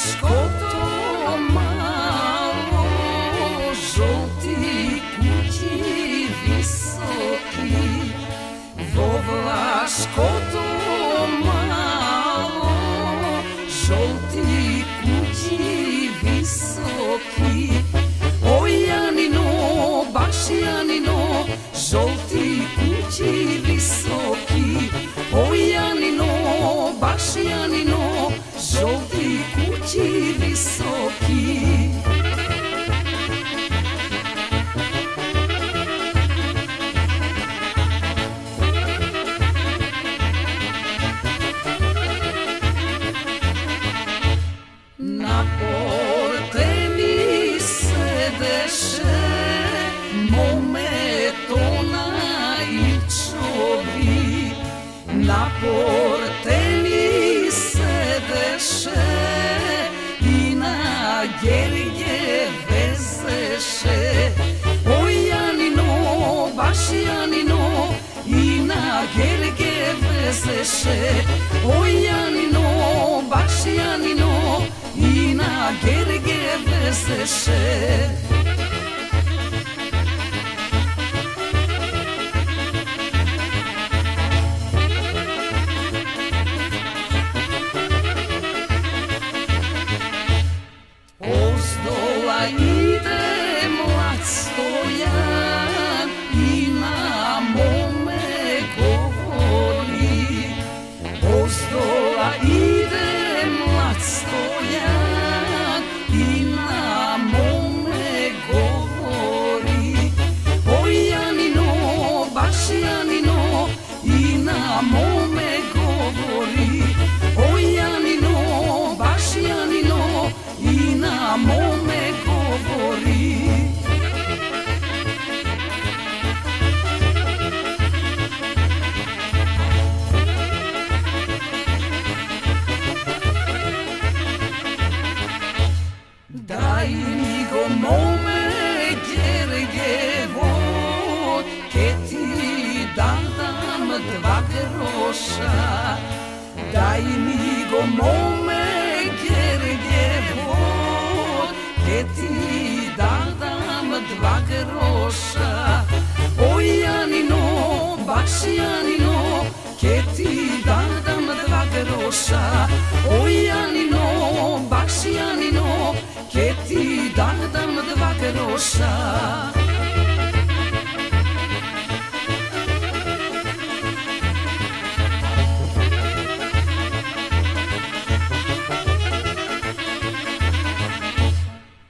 Vlaško malo, žolti kući visoki, vo Vlaško malo, žolti kući visoki. Oj Janino, baš Janino, žolti kući visoki. Oj Janino, baš Janino, žolti kući visoki. Na porte mi sedeše mometona i čobi. Na porte mi sedeše i na gerge vezeše. Oj Janino, baš Janino, i na gerge vezeše. Oj Janino, baš Janino, i na gerge vezeše. Ozdola ide mlad stojan i na mome govori. Ozdola ide mlad stojan i na mome govori. Oj Janino, baš Janino, i na mome govori. Oj Janino, baš Janino, i na mome govori. Daj mi go mome gergevo, ke ti dam 2 groša. Daj mi go mome gergevo, ke ti dam 2 groša. Oj Janino, baš Janino, ke ti dam 2 groša. Oj Janino, baš Janino, ke ti dam 2 groša.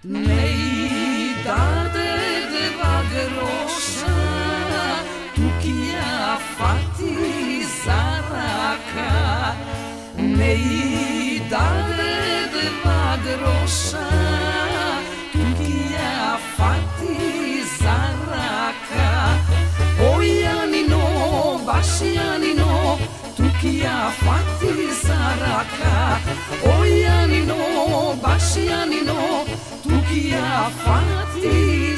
Ne i dade 2 groša, tukija fati zaraka. Ne i dade 2 groša, tukija fati zaraka. Oj Janino, baš Janino, tukija fati zaraka. Oj Janino, baš Janino, tukija fati